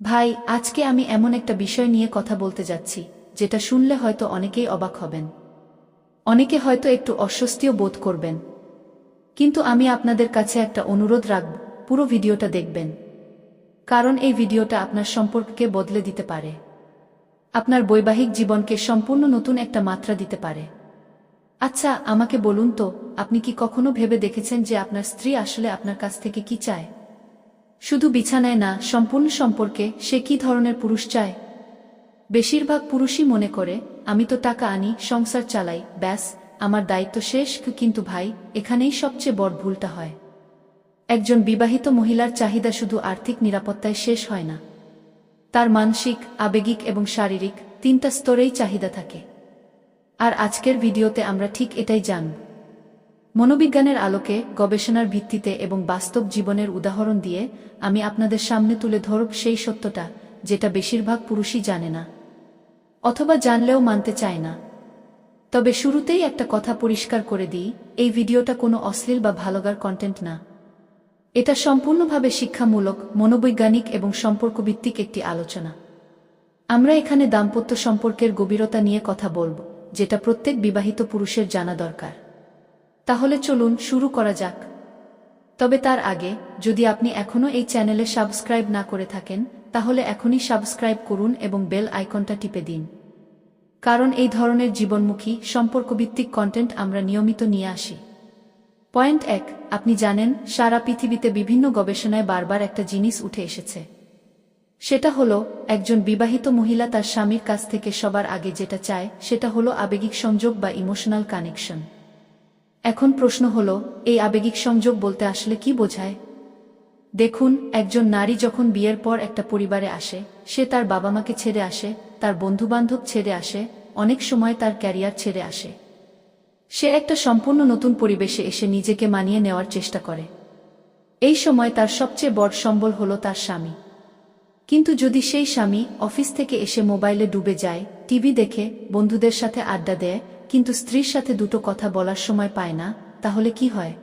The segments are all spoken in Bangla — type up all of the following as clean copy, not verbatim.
ভাই, আজকে আমি এমন একটা বিষয় নিয়ে কথা বলতে যাচ্ছি যেটা শুনলে হয়তো অনেকেই অবাক হবেন, অনেকে হয়তো একটু অস্বস্তিও বোধ করবেন। কিন্তু আমি আপনাদের কাছে একটা অনুরোধ রাখব, পুরো ভিডিওটা দেখবেন, কারণ এই ভিডিওটা আপনার সম্পর্ককে বদলে দিতে পারে, আপনার বৈবাহিক জীবনকে সম্পূর্ণ নতুন একটা মাত্রা দিতে পারে। আচ্ছা, আমাকে বলুন তো, আপনি কি কখনো ভেবে দেখেছেন যে আপনার স্ত্রী আসলে আপনার কাছ থেকে কি চায়? শুধু বিছানায় না, সম্পূর্ণ সম্পর্কে সে কি ধরনের পুরুষ চায়? বেশিরভাগ পুরুষই মনে করে, আমি তো টাকা আনি, সংসার চালাই, ব্যাস আমার দায়িত্ব শেষ। কিন্তু ভাই, এখানেই সবচেয়ে বড় ভুলটা হয়। একজন বিবাহিত মহিলার চাহিদা শুধু আর্থিক নিরাপত্তায় শেষ হয় না। তার মানসিক, আবেগিক এবং শারীরিক তিনটা স্তরেই চাহিদা থাকে। আর আজকের ভিডিওতে আমরা ঠিক এটাই জানব। মনোবিজ্ঞানের আলোকে, গবেষণার ভিত্তিতে এবং বাস্তব জীবনের উদাহরণ দিয়ে আমি আপনাদের সামনে তুলে ধরব সেই সত্যটা যেটা বেশিরভাগ পুরুষই জানে না, অথবা জানলেও মানতে চায় না। তবে শুরুতেই একটা কথা পরিষ্কার করে দিই, এই ভিডিওটা কোনো অশ্লীল বা ভালগার কন্টেন্ট না। এটা সম্পূর্ণভাবে শিক্ষামূলক, মনোবৈজ্ঞানিক এবং সম্পর্কভিত্তিক একটি আলোচনা। আমরা এখানে দাম্পত্য সম্পর্কের গভীরতা নিয়ে কথা বলব, যেটা প্রত্যেক বিবাহিত পুরুষের জানা দরকার। তাহলে চলুন শুরু করা যাক। তবে তার আগে, যদি আপনি এখনও এই চ্যানেলে সাবস্ক্রাইব না করে থাকেন, তাহলে এখনই সাবস্ক্রাইব করুন এবং বেল আইকনটা টিপে দিন, কারণ এই ধরনের জীবনমুখী, সম্পর্কভিত্তিক কন্টেন্ট আমরা নিয়মিত নিয়ে আসি। পয়েন্ট 1, আপনি জানেন, সারা পৃথিবীতে বিভিন্ন গবেষণায় বারবার একটা জিনিস উঠে এসেছে। সেটা হলো, একজন বিবাহিত মহিলা তার স্বামীর কাছ থেকে সবার আগে যেটা চায় সেটা হলো আবেগিক সংযোগ বা ইমোশনাল কানেকশন। এখন প্রশ্ন হলো, এই আবেগিক সংযোগ বলতে আসলে কি বোঝায়? দেখুন, একজন নারী যখন বিয়ের পর একটা পরিবারে আসে, সে তার বাবা মাকে ছেড়ে আসে, তার বন্ধুবান্ধব ছেড়ে আসে, অনেক সময় তার ক্যারিয়ার ছেড়ে আসে। সে একটা সম্পূর্ণ নতুন পরিবেশে এসে নিজেকে মানিয়ে নেওয়ার চেষ্টা করে। এই সময় তার সবচেয়ে বড় সম্বল হলো তার স্বামী। কিন্তু যদি সেই স্বামী অফিস থেকে এসে মোবাইলে ডুবে যায়, টিভি দেখে, বন্ধুদের সাথে আড্ডা দেয়, কিন্তু স্ত্রীর সাথে দুটো কথা বলার সময় পায় না, তাহলে কি হয়?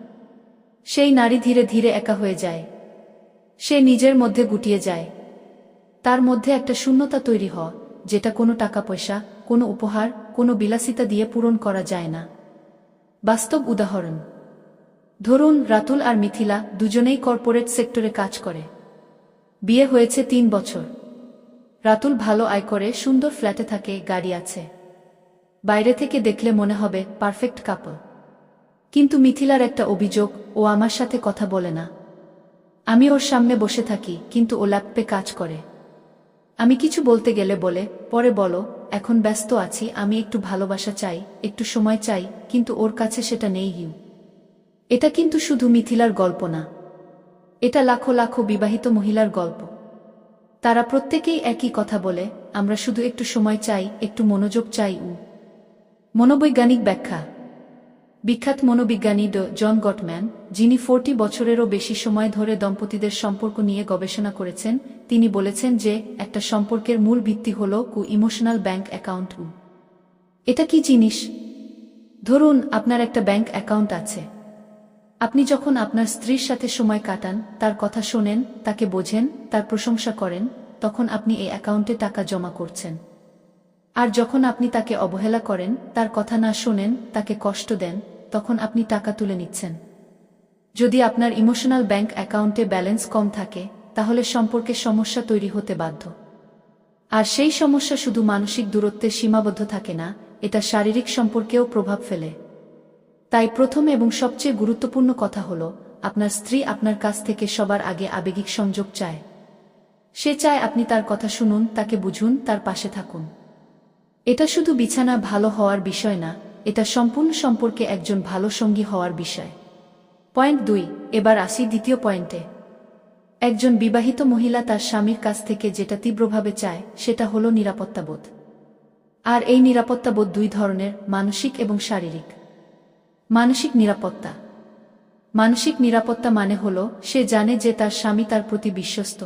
সেই নারী ধীরে ধীরে একা হয়ে যায়। সে নিজের মধ্যে গুটিয়ে যায়। তার মধ্যে একটা শূন্যতা তৈরি হয়, যেটা কোনো টাকা পয়সা, কোনো উপহার, কোনো বিলাসিতা দিয়ে পূরণ করা যায় না। বাস্তব উদাহরণ, ধরুন রাতুল আর মিথিলা দুজনেই কর্পোরেট সেক্টরে কাজ করে। বিয়ে হয়েছে 3 বছর। রাতুল ভালো আয় করে, সুন্দর ফ্ল্যাটে থাকে, গাড়ি আছে। বাইরে থেকে দেখলে মনে হবে পারফেক্ট কাপল। কিন্তু মিথিলার একটা অভিযোগ, ও আমার সাথে কথা বলে না। আমি ওর সামনে বসে থাকি, কিন্তু ও ল্যাপটপে কাজ করে। আমি কিছু বলতে গেলে বলে, পরে বলো, এখন ব্যস্ত আছি, আমি একটু ভালোবাসা চাই, একটু সময় চাই, কিন্তু ওর কাছে সেটা নেই। এটা কিন্তু শুধু মিথিলার গল্প না, এটা লাখো লাখো বিবাহিত মহিলার গল্প। তারা প্রত্যেকেই একই কথা বলে, আমরা শুধু একটু সময় চাই, একটু মনোযোগ চাই। মনোবৈজ্ঞানিক ব্যাখ্যা, বিখ্যাত মনোবিজ্ঞানী জন গটম্যান, যিনি 40 বছরেরও বেশি সময় ধরে দম্পতিদের সম্পর্ক নিয়ে গবেষণা করেছেন, তিনি বলেছেন যে একটা সম্পর্কের মূল ভিত্তি হল ইমোশনাল ব্যাংক অ্যাকাউন্ট। এটা কি জিনিস? ধরুন আপনার একটা ব্যাংক অ্যাকাউন্ট আছে। আপনি যখন আপনার স্ত্রীর সাথে সময় কাটান, তার কথা শোনেন, তাকে বোঝেন, তার প্রশংসা করেন, তখন আপনি এই অ্যাকাউন্টে টাকা জমা করছেন। আর যখন আপনি তাকে অবহেলা করেন, তার কথা না শোনেন, তাকে কষ্ট দেন, তখন আপনি টাকা তুলে নিচ্ছেন। যদি আপনার ইমোশনাল ব্যাংক অ্যাকাউন্টে ব্যালেন্স কম থাকে, তাহলে সম্পর্কে সমস্যা তৈরি হতে বাধ্য। আর সেই সমস্যা শুধু মানসিক দূরত্বে সীমাবদ্ধ থাকে না, এটা শারীরিক সম্পর্কেও প্রভাব ফেলে। তাই প্রথম এবং সবচেয়ে গুরুত্বপূর্ণ কথা হলো, আপনার স্ত্রী আপনার কাছ থেকে সবার আগে আবেগিক সংযোগ চায়। সে চায় আপনি তার কথা শুনুন, তাকে বুঝুন, তার পাশে থাকুন। এটা শুধু বিছানা ভালো হওয়ার বিষয় না, এটা সম্পূর্ণ সম্পর্কে একজন ভালো সঙ্গী হওয়ার বিষয়। পয়েন্ট 2, এবার আসি দ্বিতীয় পয়েন্টে। একজন বিবাহিত মহিলা তার স্বামীর কাছ থেকে যেটা তীব্রভাবে চায়, সেটা হলো নিরাপত্তাবোধ। আর এই নিরাপত্তাবোধ 2 ধরনের, মানসিক এবং শারীরিক। মানসিক নিরাপত্তা, মানসিক নিরাপত্তা মানে হলো, সে জানে যে তার স্বামী তার প্রতি বিশ্বস্ত।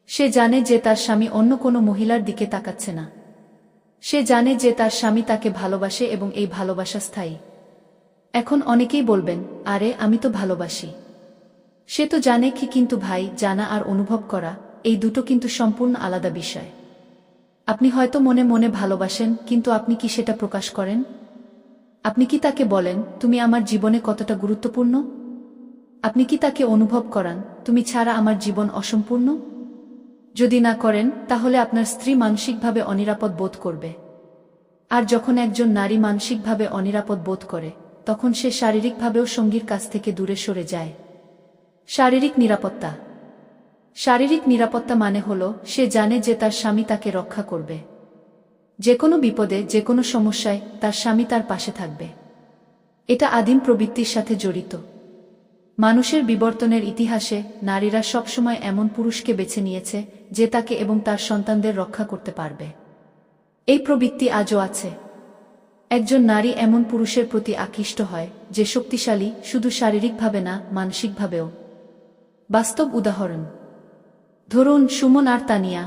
সে জানে যে তার স্বামী অন্য কোনো মহিলার দিকে তাকাচ্ছে না। সে জানে যে তার স্বামী তাকে ভালোবাসে এবং এই ভালোবাসা স্থায়ী। এখন অনেকেই বলবেন, আরে আমি তো ভালোবাসি। সে তো জানে কি? কিন্তু ভাই, জানা আর অনুভব করা এই দুটো কিন্তু সম্পূর্ণ আলাদা বিষয়। আপনি হয়তো মনে মনে ভালোবাসেন, কিন্তু আপনি কি সেটা প্রকাশ করেন? আপনি কি তাকে বলেন, তুমি আমার জীবনে কতটা গুরুত্বপূর্ণ? আপনি কি তাকে অনুভব করান, তুমি ছাড়া আমার জীবন অসম্পূর্ণ? যদি না করেন, তাহলে আপনার স্ত্রী মানসিকভাবে অনিরাপদ বোধ করবে। আর যখন একজন নারী মানসিকভাবে অনিরাপদ বোধ করে, তখন সে শারীরিকভাবেও সঙ্গীর কাছ থেকে দূরে সরে যায়। শারীরিক নিরাপত্তা। শারীরিক নিরাপত্তা মানে হলো সে জানে যে তার স্বামী তাকে রক্ষা করবে। যে কোনো বিপদে, যে কোনো সমস্যায় তার স্বামী তার পাশে থাকবে। এটা আদিম প্রবৃত্তির সাথে জড়িত। মানুষের বিবর্তনের ইতিহাসে নারীরা সবসময় এমন পুরুষকে বেছে নিয়েছে যে তাকে এবং তার সন্তানদের রক্ষা করতে পারবে। এই প্রবৃত্তি আজও আছে। একজন নারী এমন পুরুষের প্রতি আকৃষ্ট হয় যে শক্তিশালী, শুধু শারীরিকভাবে না, মানসিকভাবেও। বাস্তব উদাহরণ ধরুন সুমন আর তানিয়া।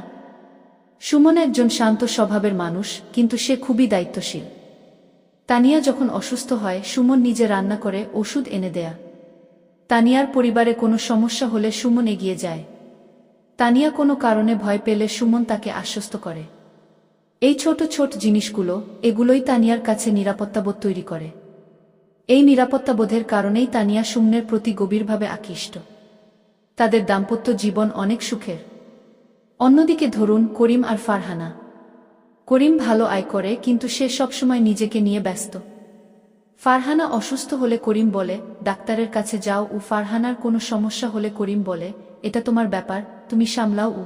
সুমন একজন শান্ত স্বভাবের মানুষ, কিন্তু সে খুবই দায়িত্বশীল। তানিয়া যখন অসুস্থ হয়, সুমন নিজে রান্না করে ওষুধ এনে দেয়া। তানিয়ার পরিবারে কোনো সমস্যা হলে সুমন এগিয়ে যায়। তানিয়া কোনো কারণে ভয় পেলে সুমন তাকে আশ্বস্ত করে। এই ছোট ছোট জিনিসগুলো, এগুলোই তানিয়ার কাছে নিরাপত্তাবোধ তৈরি করে। এই নিরাপত্তাবোধের কারণেই তানিয়া সুমনের প্রতি গভীরভাবে আকৃষ্ট। তাদের দাম্পত্য জীবন অনেক সুখের। অন্যদিকে ধরুন করিম আর ফারহানা। করিম ভালো আয় করে, কিন্তু সে সবসময় নিজেকে নিয়ে ব্যস্ত। ফারহানা অসুস্থ হলে করিম বলে, ডাক্তারের কাছে যাও। ফারহানার কোনো সমস্যা হলে করিম বলে, এটা তোমার ব্যাপার, তুমি সামলাও।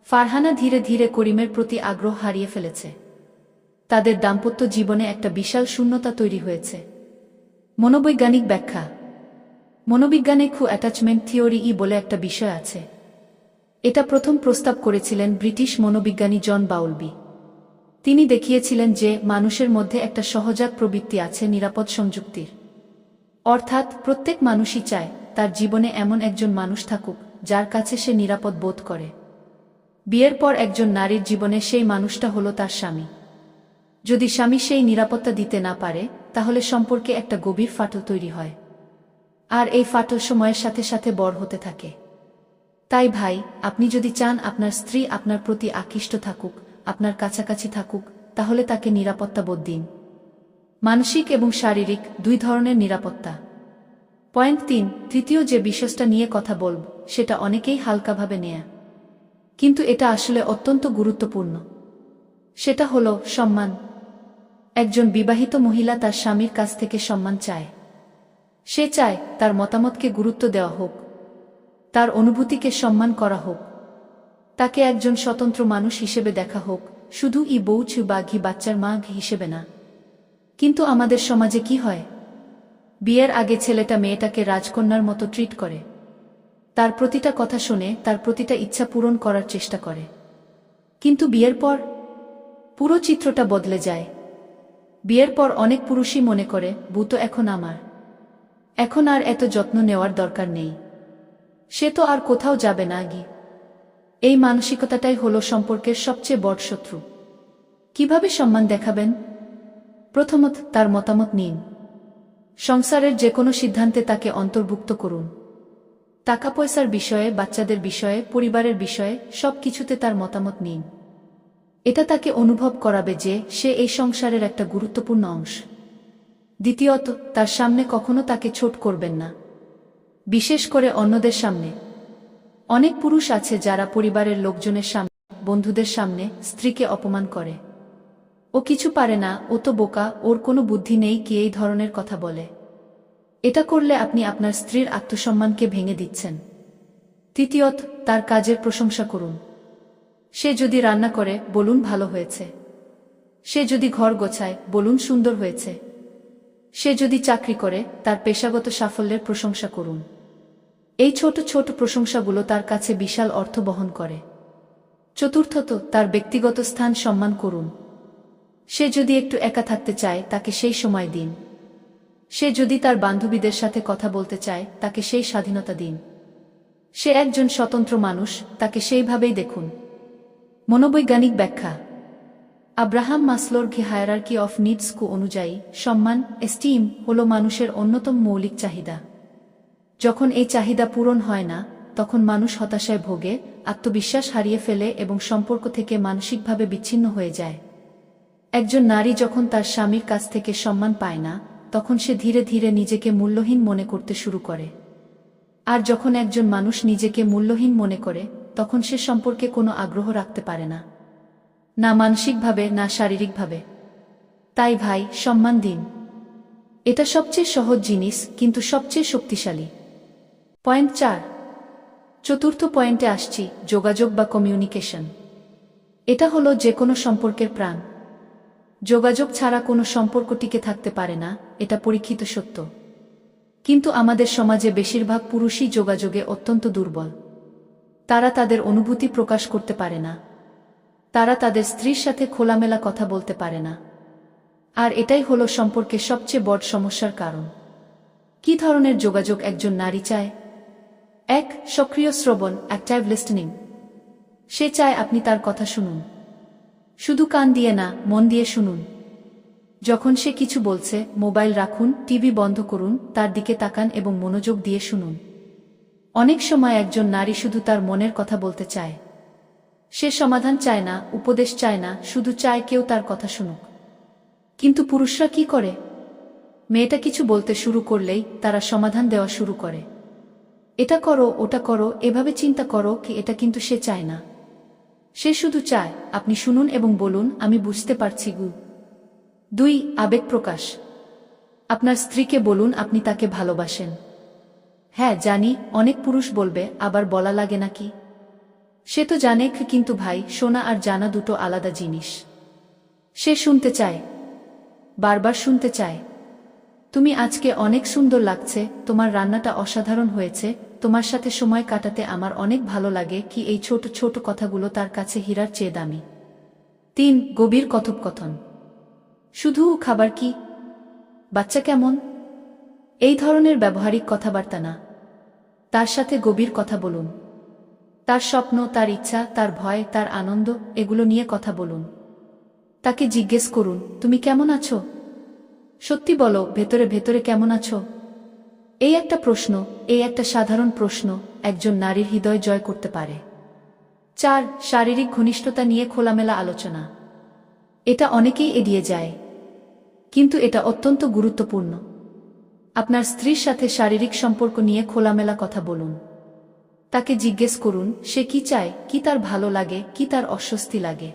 ফারহানা ধীরে ধীরে করিমের প্রতি আগ্রহ হারিয়ে ফেলেছে। তাদের দাম্পত্য জীবনে একটা বিশাল শূন্যতা তৈরি হয়েছে। মনোবৈজ্ঞানিক ব্যাখ্যা। মনোবিজ্ঞানে অ্যাটাচমেন্ট থিওরি বলে একটা বিষয় আছে। এটা প্রথম প্রস্তাব করেছিলেন ব্রিটিশ মনোবিজ্ঞানী জন বাউলবি। তিনি দেখিয়েছিলেন যে মানুষের মধ্যে একটা সহজাত প্রবৃত্তি আছে নিরাপদ সংযুক্তির। অর্থাৎ প্রত্যেক মানুষই চায় তার জীবনে এমন একজন মানুষ থাকুক যার কাছে সে নিরাপদ বোধ করে। বিয়ের পর একজন নারীর জীবনে সেই মানুষটা হলো তার স্বামী। যদি স্বামী সেই নিরাপত্তা দিতে না পারে, তাহলে সম্পর্কে একটা গভীর ফাটল তৈরি হয়। আর এই ফাটল সময়ের সাথে সাথে বড় হতে থাকে। তাই ভাই, আপনি যদি চান আপনার স্ত্রী আপনার প্রতি আকৃষ্ট থাকুক, আপনার কাছাকাছি থাকুক, তাহলে তাকে নিরাপত্তা বোধ দিন। মানসিক এবং শারীরিক দুই ধরনের নিরাপত্তা। পয়েন্ট 3, তৃতীয় যে বিষয়টা নিয়ে কথা বলব, সেটা অনেকেই হালকাভাবে নেয়া, কিন্তু এটা আসলে অত্যন্ত গুরুত্বপূর্ণ। সেটা হলো সম্মান। একজন বিবাহিত মহিলা তার স্বামীর কাছ থেকে সম্মান চায়। সে চায় তার মতামতকে গুরুত্ব দেওয়া হোক, তার অনুভূতিকে সম্মান করা হোক, তাকে একজন স্বতন্ত্র মানুষ হিসেবে দেখা হোক, শুধু বউ বা বাচ্চার মা হিসেবে না। কিন্তু আমাদের সমাজে কি হয়? বিয়ের আগে ছেলেটা মেয়েটাকে রাজকন্যার মতো ট্রিট করে। তার প্রতিটা কথা শুনে, তার প্রতিটা ইচ্ছা পূরণ করার চেষ্টা করে। কিন্তু বিয়ের পর পুরো চিত্রটা বদলে যায়। বিয়ের পর অনেক পুরুষই মনে করে, বউ তো এখন আমার, এখন আর এত যত্ন নেওয়ার দরকার নেই, সে তো আর কোথাও যাবে না। এই মানসিকতাটাই হলো সম্পর্কের সবচেয়ে বড় শত্রু। কিভাবে সম্মান দেখাবেন? প্রথমত, তার মতামত নিন। সংসারের যে কোনো সিদ্ধান্তে তাকে অন্তর্ভুক্ত করুন। টাকা পয়সার বিষয়ে, বাচ্চাদের বিষয়ে, পরিবারের বিষয়ে সব কিছুতে তার মতামত নিন। এটা তাকে অনুভব করাবে যে সে এই সংসারের একটা গুরুত্বপূর্ণ অংশ। দ্বিতীয়ত, তার সামনে কখনো তাকে ছোট করবেন না, বিশেষ করে অন্যদের সামনে। অনেক পুরুষ আছে যারা পরিবারের লোকজনের সামনে, বন্ধুদের সামনে স্ত্রীকে অপমান করে। ও কিছু পারে না, ও তো বোকা, ওর কোনো বুদ্ধি নেই, কি এই ধরনের কথা বলে। এটা করলে আপনি আপনার স্ত্রীর আত্মসম্মানকে ভেঙে দিচ্ছেন। তৃতীয়ত, তার কাজের প্রশংসা করুন। সে যদি রান্না করে, বলুন ভালো হয়েছে। সে যদি ঘর গোছায়, বলুন সুন্দর হয়েছে। সে যদি চাকরি করে, তার পেশাগত সাফল্যের প্রশংসা করুন। এই ছোট ছোট প্রশংসাগুলো তার কাছে বিশাল অর্থ বহন করে। চতুর্থত, তার ব্যক্তিগত স্থান সম্মান করুন। সে যদি একটু একা থাকতে চায়, তাকে সেই সময় দিন। সে যদি তার বান্ধবীদের সাথে কথা বলতে চায়, তাকে সেই স্বাধীনতা দিন। সে একজন স্বতন্ত্র মানুষ, তাকে সেইভাবেই দেখুন। মনোবৈজ্ঞানিক ব্যাখ্যা। আব্রাহাম মাসলোর হায়ারার্কি অফ নিডস অনুযায়ী সম্মান, এস্টিম, হল মানুষের অন্যতম মৌলিক চাহিদা। যখন এই চাহিদা পূরণ হয় না, তখন মানুষ হতাশায় ভোগে, আত্মবিশ্বাস হারিয়ে ফেলে এবং সম্পর্ক থেকে মানসিকভাবে বিচ্ছিন্ন হয়ে যায়। একজন নারী যখন তার স্বামীর কাছ থেকে সম্মান পায় না, তখন সে ধীরে ধীরে নিজেকে মূল্যহীন মনে করতে শুরু করে। আর যখন একজন মানুষ নিজেকে মূল্যহীন মনে করে, তখন সে সম্পর্কে কোনো আগ্রহ রাখতে পারে না, না মানসিকভাবে না শারীরিকভাবে। তাই ভাই, সম্মান দিন। এটা সবচেয়ে সহজ জিনিস, কিন্তু সবচেয়ে শক্তিশালী। পয়েন্ট 4। চতুর্থ পয়েন্টে আসছি, যোগাযোগ বা কমিউনিকেশন। এটা হলো যে কোনো সম্পর্কের প্রাণ। যোগাযোগ ছাড়া কোনো সম্পর্ক টিকে থাকতে পারে না, এটা পরীক্ষিত সত্য। কিন্তু আমাদের সমাজে বেশিরভাগ পুরুষই যোগাযোগে অত্যন্ত দুর্বল। তারা তাদের অনুভূতি প্রকাশ করতে পারে না। তারা তাদের স্ত্রীর সাথে খোলামেলা কথা বলতে পারে না। আর এটাই হলো সম্পর্কের সবচেয়ে বড় সমস্যার কারণ। কি ধরনের যোগাযোগ একজন নারী চায়? 1. সক্রিয় শ্রবণ, অ্যাক্টিভ লিসেনিং। সে চায় আপনি তার কথা শুনুন। শুধু কান দিয়ে না, মন দিয়ে শুনুন। যখন সে কিছু বলছে, মোবাইল রাখুন, টিভি বন্ধ করুন, তার দিকে তাকান এবং মনোযোগ দিয়ে শুনুন। অনেক সময় একজন নারী শুধু তার মনের কথা বলতে চায়। সে সমাধান চায় না, উপদেশ চায় না, শুধু চায় কেউ তার কথা শুনুক। কিন্তু পুরুষরা কি করে? মেয়েটা কিছু বলতে শুরু করলেই তারা সমাধান দেওয়া শুরু করে। এটা করো, ওটা করো, এভাবে চিন্তা করো কি, এটা কিন্তু সে চায় না। সে শুধু চায় আপনি শুনুন এবং বলুন, আমি বুঝতে পারছি গু। 2. আবেগ প্রকাশ। আপনার স্ত্রীকে বলুন আপনি তাকে ভালোবাসেন। হ্যাঁ জানি, অনেক পুরুষ বলবে, আবার বলা লাগে নাকি? সে তো জানে, কিন্তু ভাই, শোনা আর জানা দুটো আলাদা জিনিস। সে শুনতে চায়, বারবার শুনতে চায়। তুমি আজকে অনেক সুন্দর লাগছে, তোমার রান্নাটা অসাধারণ হয়েছে, তোমার সাথে সময় কাটাতে আমার অনেক ভালো লাগে, কি এই ছোট ছোট কথাগুলো তার কাছে হীরার চেয়ে দামি। 3. গভীর কথোপকথন। শুধু খাবার কি, বাচ্চা কেমন, এই ধরনের ব্যবহারিক কথাবার্তা না। তার সাথে গভীর কথা বলুন। তার স্বপ্ন, তার ইচ্ছা, তার ভয়, তার আনন্দ, এগুলো নিয়ে কথা বলুন। তাকে জিজ্ঞেস করুন, তুমি কেমন আছো? সত্যি বলো, ভেতরে ভেতরে কেমন আছো? এই একটা প্রশ্ন, এই একটা সাধারণ প্রশ্ন একজন নারীর হৃদয় জয় করতে পারে। 4. শারীরিক ঘনিষ্ঠতা নিয়ে খোলামেলা আলোচনা। এটা অনেকেই এড়িয়ে যায়, কিন্তু এটা অত্যন্ত গুরুত্বপূর্ণ। আপনার স্ত্রীর সাথে শারীরিক সম্পর্ক নিয়ে খোলামেলা কথা বলুন। তাকে জিজ্ঞেস করুন সে কি চায়, কি তার ভালো লাগে, কি তার অস্বস্তি লাগে।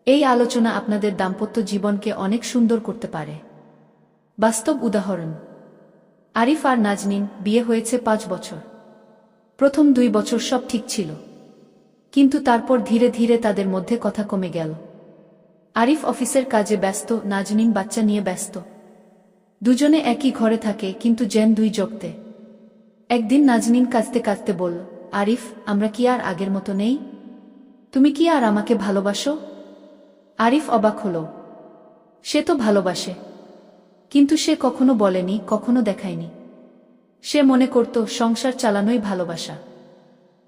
এই আলোচনা আপনাদের দাম্পত্য জীবনকে অনেক সুন্দর করতে পারে। বাস্তব উদাহরণ, আরিফ আর নাজনীন বিয়ে হয়েছে 5 বছর। প্রথম 2 বছর সব ঠিক ছিল, কিন্তু তারপর ধীরে ধীরে তাদের মধ্যে কথা কমে গেল। আরিফ অফিসের কাজে ব্যস্ত, নাজনীন বাচ্চা নিয়ে ব্যস্ত। দুজনে একই ঘরে থাকে, কিন্তু যেন 2 জগতে। একদিন নাজনীন কাঁদতে কাঁদতে বলল, আরিফ, আমরা কি আর আগের মতো নেই? তুমি কি আর আমাকে ভালোবাসো? আরিফ অবাক হল। সে তো ভালোবাসে, কিন্তু সে কখনো বলেনি, কখনো দেখায়নি। সে মনে করত সংসার চালানোই ভালোবাসা।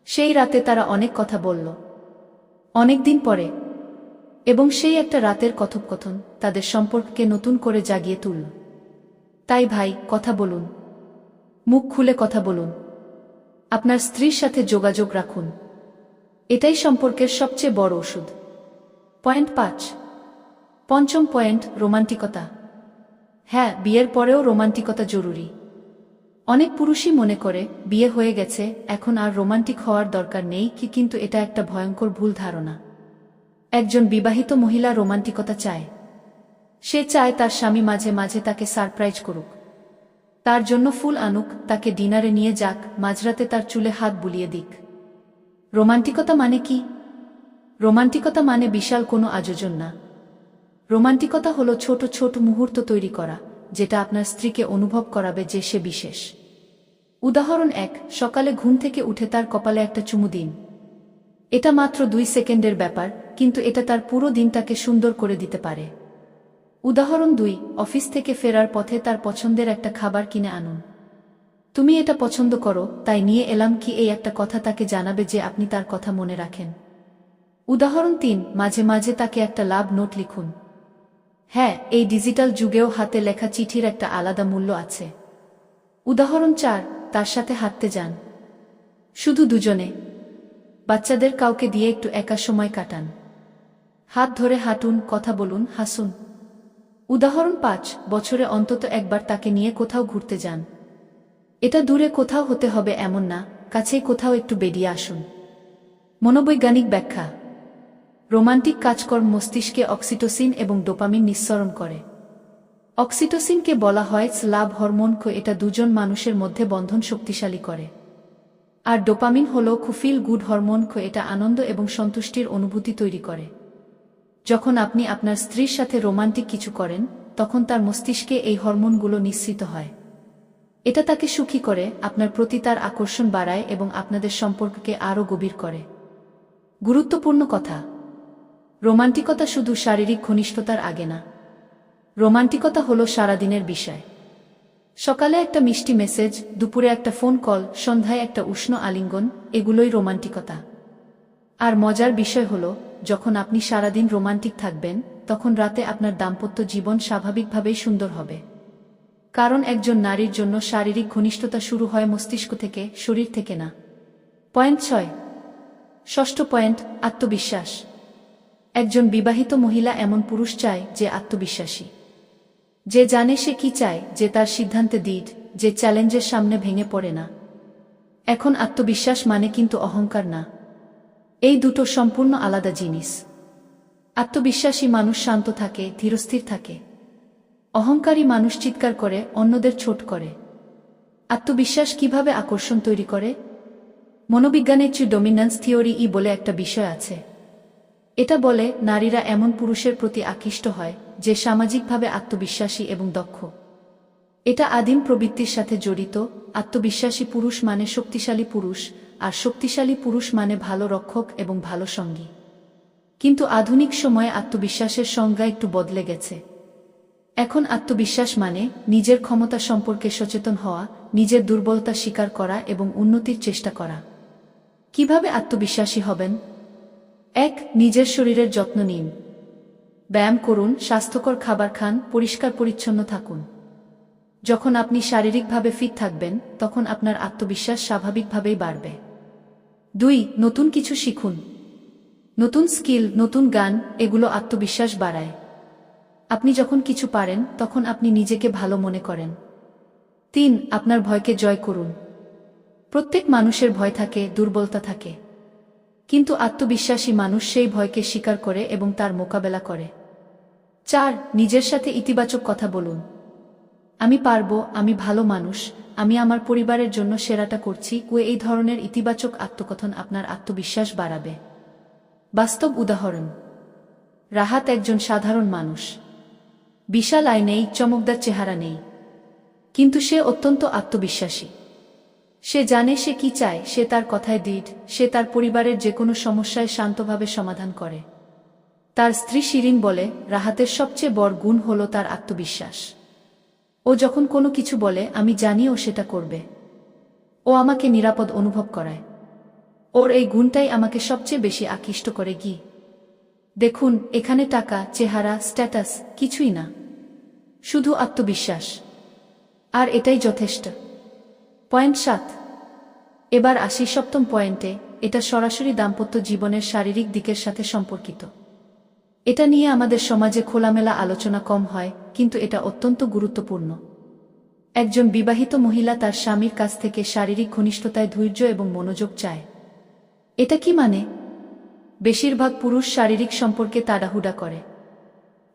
সেই রাতে তারা অনেক কথা বলল, অনেকদিন পরে, এবং সেই একটা রাতের কথোপকথন তাদের সম্পর্ককে নতুন করে জাগিয়ে তুলল। তাই ভাই, কথা বলুন, মুখ খুলে কথা বলুন। আপনার স্ত্রীর সাথে যোগাযোগ রাখুন। এটাই সম্পর্কের সবচেয়ে বড় ওষুধ। পয়েন্ট 5। পঞ্চম পয়েন্ট, রোমান্টিকতা। হ্যাঁ, বিয়ের পরেও রোমান্টিকতা জরুরি। অনেক পুরুষই মনে করে বিয়ে হয়ে গেছে, এখন আর রোমান্টিক হওয়ার দরকার নেই, কিন্তু এটা একটা ভয়ঙ্কর ভুল ধারণা। একজন বিবাহিত মহিলা রোমান্টিকতা চায়। সে চায় তার স্বামী মাঝে মাঝে তাকে সারপ্রাইজ করুক, তার জন্য ফুল আনুক, তাকে ডিনারে নিয়ে যাক, মাঝরাতে তার চুলে হাত বুলিয়ে দিক। রোমান্টিকতা মানে কি? রোমান্টিকতা মানে বিশাল কোনো আয়োজন না। রোমান্টিকতা হলো ছোট ছোট মুহূর্ত তৈরি করা, যেটা আপনার স্ত্রীকে অনুভব করাবে যে সে বিশেষ। উদাহরণ 1, সকালে ঘুম থেকে উঠে তার কপালে একটা চুমু দিন। এটা মাত্র 2 সেকেন্ডের ব্যাপার, কিন্তু এটা তার পুরো দিনটাকে সুন্দর করে দিতে পারে। উদাহরণ 2, অফিস থেকে ফেরার পথে তার পছন্দের একটা খাবার কিনে আনুন। তুমি এটা পছন্দ করো, তাই নিয়ে এলাম, কি এই একটা কথা তাকে জানাবে যে আপনি তার কথা মনে রাখেন। উদাহরণ 3, মাঝে মাঝে তাকে একটা লাভ নোট লিখুন। হ্যাঁ, এই ডিজিটাল যুগেও হাতে লেখা চিঠির একটা আলাদা মূল্য আছে। উদাহরণ 4, তার সাথে হাঁটতে যান। শুধু দুজনে। বাচ্চাদের কাউকে দিয়ে একটু একা সময় কাটান। হাত ধরে হাঁটুন, কথা বলুন, হাসুন। উদাহরণ ৫, বছরে অন্তত একবার তাকে নিয়ে কোথাও ঘুরতে যান। এটা দূরে কোথাও হতে হবে এমন না, কাছেই কোথাও একটু বেরিয়ে আসুন। মনোবৈজ্ঞানিক ব্যাখ্যা: রোমান্টিক কাজকর্ম মস্তিষ্কে অক্সিটোসিন এবং ডোপামিন নিঃসরণ করে। অক্সিটোসিনকে বলা হয় লাভ হরমোন। এটা দুজন মানুষের মধ্যে বন্ধন শক্তিশালী করে। আর ডোপামিন হল ফিল গুড হরমোন। এটা আনন্দ এবং সন্তুষ্টির অনুভূতি তৈরি করে। যখন আপনি আপনার স্ত্রীর সাথে রোমান্টিক কিছু করেন, তখন তার মস্তিষ্কে এই হরমোনগুলো নিঃসৃত হয়। এটা তাকে সুখী করে, আপনার প্রতি তার আকর্ষণ বাড়ায় এবং আপনাদের সম্পর্ককে আরও গভীর করে। গুরুত্বপূর্ণ কথা: রোমান্টিকতা শুধু শারীরিক ঘনিষ্ঠতার আগে না। রোমান্টিকতা হলো সারাদিনের বিষয়। সকালে একটা মিষ্টি মেসেজ, দুপুরে একটা ফোন কল, সন্ধ্যায় একটা উষ্ণ আলিঙ্গন, এগুলোই রোমান্টিকতা। আর মজার বিষয় হলো, যখন আপনি সারাদিন রোমান্টিক থাকবেন, তখন রাতে আপনার দাম্পত্য জীবন স্বাভাবিকভাবেই সুন্দর হবে। কারণ একজন নারীর জন্য শারীরিক ঘনিষ্ঠতা শুরু হয় মস্তিষ্ক থেকে, শরীর থেকে না। পয়েন্ট ৬। ষষ্ঠ পয়েন্ট: আত্মবিশ্বাস। একজন বিবাহিত মহিলা এমন পুরুষ চায় যে আত্মবিশ্বাসী, যে জানে সে কি চায়, যে তার সিদ্ধান্তে দৃঢ়, যে চ্যালেঞ্জের সামনে ভেঙে পড়ে না। এখন আত্মবিশ্বাস মানে কিন্তু অহংকার না। এই দুটো সম্পূর্ণ আলাদা জিনিস। আত্মবিশ্বাসী মানুষ শান্ত থাকে, ধীরস্থির থাকে। অহংকারী মানুষ চিৎকার করে, অন্যদের ছোট করে। আত্মবিশ্বাস কিভাবে আকর্ষণ তৈরি করে? মনোবিজ্ঞানের ডমিন্যান্স থিওরি বলে একটা বিষয় আছে। এটা বলে নারীরা এমন পুরুষের প্রতি আকৃষ্ট হয় যে সামাজিকভাবে আত্মবিশ্বাসী এবং দক্ষ। এটা আদিম প্রবৃত্তির সাথে জড়িত। আত্মবিশ্বাসী পুরুষ মানে শক্তিশালী পুরুষ, আর শক্তিশালী পুরুষ মানে ভালো রক্ষক এবং ভালো সঙ্গী। কিন্তু আধুনিক সময়ে আত্মবিশ্বাসের সংজ্ঞা একটু বদলে গেছে। এখন আত্মবিশ্বাস মানে নিজের ক্ষমতা সম্পর্কে সচেতন হওয়া, নিজের দুর্বলতা স্বীকার করা এবং উন্নতির চেষ্টা করা। কিভাবে আত্মবিশ্বাসী হবেন? ১. নিজের শরীরের যত্ন নিন। ব্যায়াম করুন, স্বাস্থ্যকর খাবার খান, পরিষ্কার পরিচ্ছন্ন থাকুন। যখন আপনি শারীরিকভাবে ফিট থাকবেন, তখন আপনার আত্মবিশ্বাস স্বাভাবিকভাবেই বাড়বে। ২. নতুন কিছু শিখুন। নতুন স্কিল, নতুন গান, এগুলো আত্মবিশ্বাস বাড়ায়। আপনি যখন কিছু পারেন, তখন আপনি নিজেকে ভালো মনে করেন। ৩. আপনার ভয়কে জয় করুন। প্রত্যেক মানুষের ভয় থাকে, দুর্বলতা থাকে। কিন্তু আত্মবিশ্বাসী মানুষ সেই ভয়কে স্বীকার করে এবং তার মোকাবেলা করে। ৪. নিজের সাথে ইতিবাচক কথা বলুন। আমি পারবো, আমি ভালো মানুষ, আমি আমার পরিবারের জন্য সেরাটা করছি। এই ধরনের ইতিবাচক আত্মকথন আপনার আত্মবিশ্বাস বাড়াবে। বাস্তব উদাহরণ: রাহাত একজন সাধারণ মানুষ। বিশাল আয় নেই, চমকদার চেহারা নেই, কিন্তু সে অত্যন্ত আত্মবিশ্বাসী। সে জানে সে কি চায়, সে তার কথায় দৃঢ়, সে তার পরিবারের যে কোনো সমস্যায় শান্তভাবে সমাধান করে। তার স্ত্রী শিরিন বলে, রাহাতের সবচেয়ে বড় গুণ হল তার আত্মবিশ্বাস। ও যখন কোনো কিছু বলে, আমি জানি ও সেটা করবে। ও আমাকে নিরাপদ অনুভব করায়। ওর এই গুণটাই আমাকে সবচেয়ে বেশি আকৃষ্ট করে। দেখুন, এখানে টাকা, চেহারা, স্ট্যাটাস কিছুই না, শুধু আত্মবিশ্বাস। আর এটাই যথেষ্ট। পয়েন্ট ৭। এবার আসি সপ্তম পয়েন্টে। এটা সরাসরি দাম্পত্য জীবনের শারীরিক দিকের সাথে সম্পর্কিত। এটা নিয়ে আমাদের সমাজে খোলামেলা আলোচনা কম হয়, কিন্তু এটা অত্যন্ত গুরুত্বপূর্ণ। একজন বিবাহিত মহিলা তার স্বামীর কাছ থেকে শারীরিক ঘনিষ্ঠতায় ধৈর্য এবং মনোযোগ চায়। এটা কি মানে? বেশিরভাগ পুরুষ শারীরিক সম্পর্কে তাড়াহুড়া করে।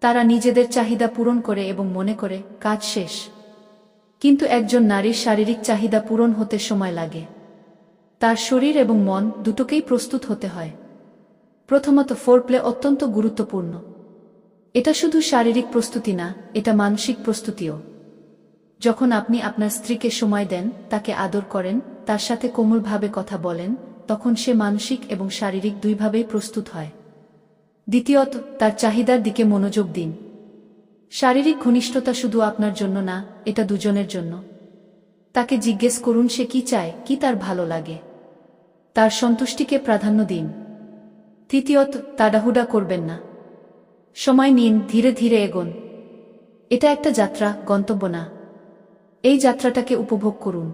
তারা নিজেদের চাহিদা পূরণ করে এবং মনে করে কাজ শেষ। কিন্তু একজন নারীর শারীরিক চাহিদা পূরণ হতে সময় লাগে। তার শরীর এবং মন দুটোকেই প্রস্তুত হতে হয়। প্রথমত, ফোরপ্লে অত্যন্ত গুরুত্বপূর্ণ। এটা শুধু শারীরিক প্রস্তুতি না, এটা মানসিক প্রস্তুতিও। যখন আপনি আপনার স্ত্রীকে সময় দেন, তাকে আদর করেন, তার সাথে কোমলভাবে কথা বলেন, তখন সে মানসিক এবং শারীরিক দুইভাবেই প্রস্তুত হয়। দ্বিতীয়ত, তার চাহিদার দিকে মনোযোগ দিন। শারীরিক ঘনিষ্ঠতা শুধু আপনার জন্য না, এটা দুজনের জন্য। তাকে জিজ্ঞেস করুন সে কি চায়, কি তার ভালো লাগে। তার সন্তুষ্টিকে প্রাধান্য দিন। তৃতীয়ত, তাড়াহুড়া করবেন না। সময় নিন, ধীরে ধীরে এগোন। এটা একটা যাত্রা, গন্তব্য না। এই যাত্রাটাকে উপভোগ করুন।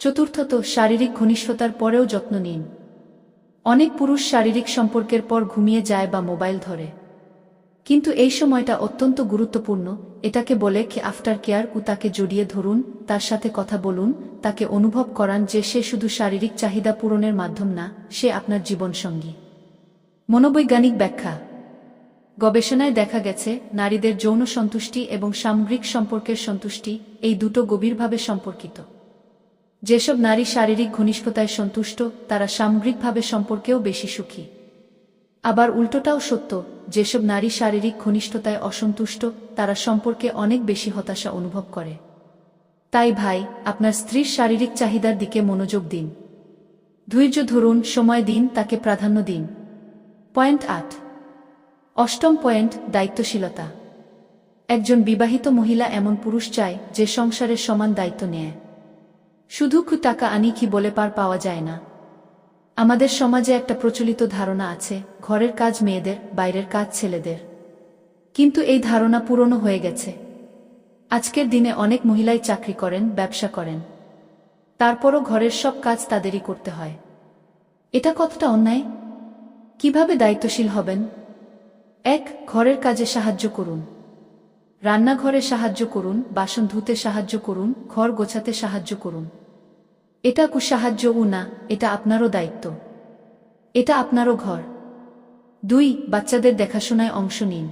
চতুর্থত, শারীরিক ঘনিষ্ঠতার পরেও যত্ন নিন। অনেক পুরুষ শারীরিক সম্পর্কের পর ঘুমিয়ে যায় বা মোবাইল ধরে, কিন্তু এই সময়টা অত্যন্ত গুরুত্বপূর্ণ। এটাকে বলে আফটার কেয়ার। তাকে জড়িয়ে ধরুন, তার সাথে কথা বলুন, তাকে অনুভব করান যে সে শুধু শারীরিক চাহিদা পূরণের মাধ্যম না, সে আপনার জীবনসঙ্গী। মনোবৈজ্ঞানিক ব্যাখ্যা। গবেষণায় দেখা গেছে, নারীদের যৌন সন্তুষ্টি এবং সামগ্রিক সম্পর্কের সন্তুষ্টি এই দুটো গভীরভাবে সম্পর্কিত। যেসব নারী শারীরিক ঘনিষ্ঠতায় সন্তুষ্ট, তারা সামগ্রিকভাবে সম্পর্কেও বেশি সুখী। আবার উল্টোটাও সত্য, যেসব নারী শারীরিক ঘনিষ্ঠতায় অসন্তুষ্ট, তারা সম্পর্কে অনেক বেশি হতাশা অনুভব করে। তাই ভাই, আপনার স্ত্রীর শারীরিক চাহিদার দিকে মনোযোগ দিন। ধৈর্য ধরুন, সময় দিন, তাকে প্রাধান্য দিন। পয়েন্ট 8। অষ্টম পয়েন্ট, দায়িত্বশীলতা। একজন বিবাহিত মহিলা এমন পুরুষ চায় যে সংসারের সমান দায়িত্ব নেয়। শুধু টাকা আনি কি বলে পার পাওয়া যায় না। আমাদের সমাজে একটা প্রচলিত ধারণা আছে, ঘরের কাজ মেয়েদের, বাইরের কাজ ছেলেদের। কিন্তু এই ধারণা পুরনো হয়ে গেছে। আজকের দিনে অনেক মহিলাই চাকরি করেন, ব্যবসা করেন, তারপরও ঘরের সব কাজ তাদেরই করতে হয়। এটা কতটা অন্যায়? কিভাবে দায়িত্বশীল হবেন? 1. ঘরের কাজে সাহায্য করুন। রান্নাঘরে সাহায্য করুন, বাসন ধুতে সাহায্য করুন, ঘর গোছাতে সাহায্য করুন। এটা সাহায্যও না, এটা আপনারও দায়িত্ব। এটা আপনারও ঘর। 2. বাচ্চাদের দেখাশোনায় অংশ নিন।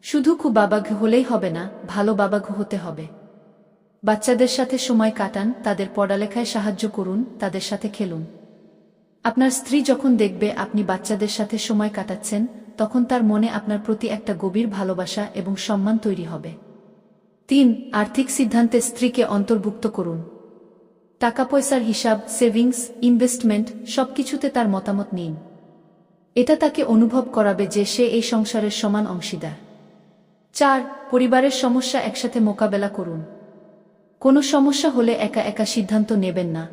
শুধু বাবা হলেই হবে না, ভালো বাবা হতে হবে। বাচ্চাদের সাথে সময় কাটান, তাদের পড়ালেখায় সাহায্য করুন, তাদের সাথে খেলুন। আপনার স্ত্রী যখন দেখবে আপনি বাচ্চাদের সাথে সময় কাটাচ্ছেন, তখন তার মনে আপনার প্রতি একটা গভীর ভালোবাসা এবং সম্মান তৈরি হবে। 3. আর্থিক সিদ্ধান্তে স্ত্রীকে অন্তর্ভুক্ত করুন। টাকা পয়সার হিসাব, সেভিংস, ইনভেস্টমেন্ট সবকিছুতে তার মতামত নিন। এটা তাকে অনুভব করাবে যে সে এই সংসারের সমান অংশীদার। 4. পরিবারের সমস্যা একসাথে মোকাবেলা করুন। কোনো সমস্যা হলে একা একা সিদ্ধান্ত নেবেন না।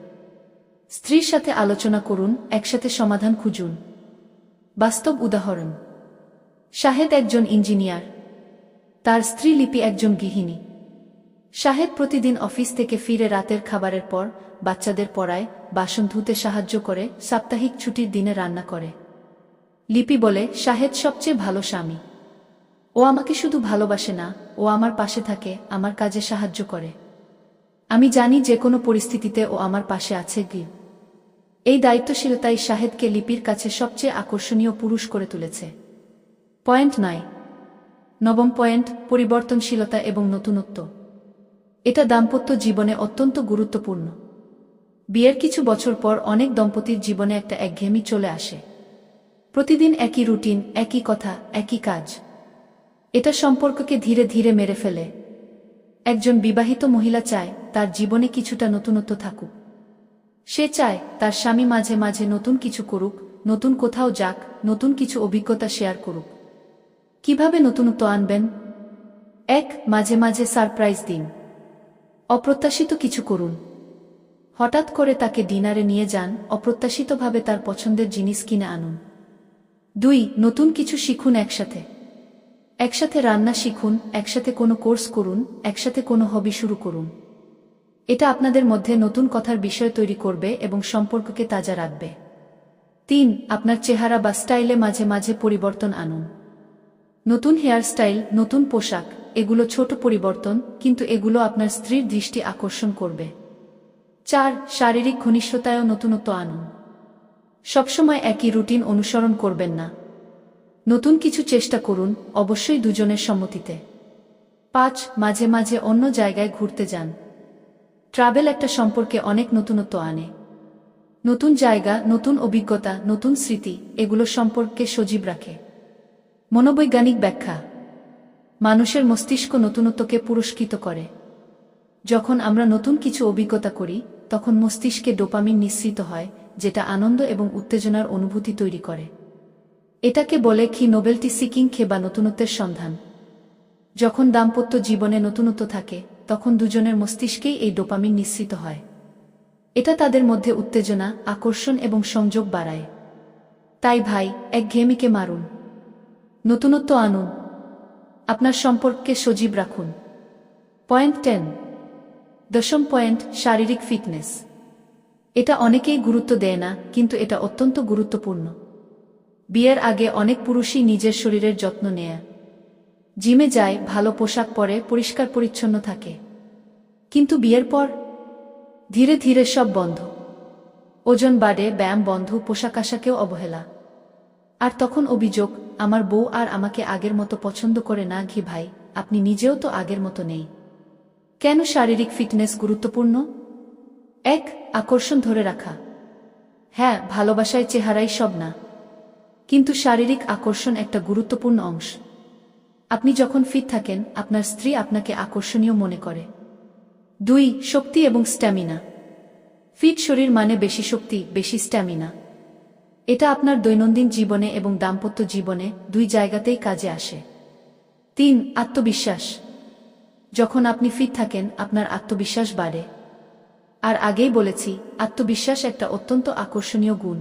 স্ত্রীর সাথে আলোচনা করুন, একসাথে সমাধান খুঁজুন। বাস্তব উদাহরণ: শাহেদ একজন ইঞ্জিনিয়ার, তার স্ত্রী লিপি একজন গৃহিণী। শাহেদ প্রতিদিন অফিস থেকে ফিরে রাতের খাবারের পর বাচ্চাদের পড়ায়, বাসন ধুতে সাহায্য করে, সাপ্তাহিক ছুটির দিনে রান্না করে। লিপি বলে, শাহেদ সবচেয়ে ভালো স্বামী। ও আমাকে শুধু ভালোবাসে না, ও আমার পাশে থাকে, আমার কাজে সাহায্য করে। আমি জানি যে কোনো পরিস্থিতিতে ও আমার পাশে আছে। এই দায়িত্বশীলতাই শাহেদকে লিপির কাছে সবচেয়ে আকর্ষণীয় পুরুষ করে তুলেছে। পয়েন্ট 9। নবম পয়েন্ট, পরিবর্তনশীলতা এবং নতুনত্ব। এটা দাম্পত্য জীবনে অত্যন্ত গুরুত্বপূর্ণ। বিয়ের কিছু বছর পর অনেক দম্পতির জীবনে একটা একঘেয়েমি চলে আসে। প্রতিদিন একই রুটিন, একই কথা, একই কাজ। এটা সম্পর্ককে ধীরে ধীরে মেরে ফেলে। একজন বিবাহিত মহিলা চায় তার জীবনে কিছুটা নতুনত্ব থাকুক। সে চায় তার স্বামী মাঝে মাঝে নতুন কিছু করুক, নতুন কোথাও যাক, নতুন কিছু অভিজ্ঞতা শেয়ার করুক। কিভাবে নতুনত্ব আনবেন? 1. মাঝে মাঝে সারপ্রাইজ দিন। অপ্রত্যাশিত কিছু করুন। হঠাৎ করে তাকে ডিনারে নিয়ে যান, অপ্রত্যাশিতভাবে তার পছন্দের জিনিস কিনে আনুন। 2. নতুন কিছু শিখুন একসাথে। একসাথে রান্না শিখুন, একসাথে কোনো কোর্স করুন, একসাথে কোনো হবি শুরু করুন। এটা আপনাদের মধ্যে নতুন কথার বিষয় তৈরি করবে এবং সম্পর্ককে তাজা রাখবে। 3. আপনার চেহারা বা স্টাইলে মাঝে মাঝে পরিবর্তন আনুন। নতুন হেয়ারস্টাইল, নতুন পোশাক, এগুলো ছোট পরিবর্তন, কিন্তু এগুলো আপনার স্ত্রীর দৃষ্টি আকর্ষণ করবে। 4. শারীরিক ঘনিষ্ঠতায়ও নতুনত্ব আনুন। সবসময় একই রুটিন অনুসরণ করবেন না। নতুন কিছু চেষ্টা করুন, অবশ্যই দুজনের সম্মতিতে। 5. মাঝে মাঝে অন্য জায়গায় ঘুরতে যান। ট্রাভেল একটা সম্পর্কে অনেক নতুনত্ব আনে। নতুন জায়গা, নতুন অভিজ্ঞতা, নতুন স্মৃতি, এগুলো সম্পর্ককে সজীব রাখে। মনোবৈজ্ঞানিক ব্যাখ্যা: মানুষের মস্তিষ্ক নতুনত্বকে পুরস্কৃত করে। যখন আমরা নতুন কিছু অভিজ্ঞতা করি, তখন মস্তিষ্কে ডোপামিন নিঃসৃত হয়, যেটা আনন্দ এবং উত্তেজনার অনুভূতি তৈরি করে। এটাকে বলে নোবেলটি সিকিং বা নতুনত্বের সন্ধান। যখন দাম্পত্য জীবনে নতুনত্ব থাকে, তখন দুজনের মস্তিষ্কেই এই ডোপামিন নিঃসৃত হয়। এটা তাদের মধ্যে উত্তেজনা, আকর্ষণ এবং সংযোগ বাড়ায়। তাই ভাই, একঘেয়েমিকে মারুন, নতুনত্ব আনুন, আপনার সম্পর্ককে সজীব রাখুন। পয়েন্ট 10। দশম পয়েন্ট, শারীরিক ফিটনেস। এটা অনেকেই গুরুত্ব দেয় না, কিন্তু এটা অত্যন্ত গুরুত্বপূর্ণ। বিয়ের আগে অনেক পুরুষই নিজের শরীরের যত্ন নেয়। জিমে যায়, ভালো পোশাক পরে, পরিষ্কার পরিচ্ছন্ন থাকে। কিন্তু বিয়ের পর ধীরে ধীরে সব বন্ধ। ওজন বাড়ে, ব্যায়াম বন্ধ, পোশাক আশাকেও অবহেলা। আর তখন অভিযোগ, আমার বউ আর আমাকে আগের মতো পছন্দ করে না। ভাই, আপনি নিজেও তো আগের মতো নেই। কেন শারীরিক ফিটনেস গুরুত্বপূর্ণ? 1. আকর্ষণ ধরে রাখা। হ্যাঁ, ভালোবাসায় চেহারাই সব না, কিন্তু শারীরিক আকর্ষণ একটা গুরুত্বপূর্ণ অংশ। আপনি যখন ফিট থাকেন, আপনার স্ত্রী আপনাকে আকর্ষণীয় মনে করে। 2. শক্তি এবং স্ট্যামিনা। ফিট শরীর মানে বেশি শক্তি, বেশি স্ট্যামিনা। এটা আপনার দৈনন্দিন জীবনে এবং দাম্পত্য জীবনে দুই জায়গাতেই কাজে আসে। 3. আত্মবিশ্বাস। যখন আপনি ফিট থাকেন, আপনার আত্মবিশ্বাস বাড়ে। আর আগেই বলেছি, আত্মবিশ্বাস একটা অত্যন্ত আকর্ষণীয় গুণ।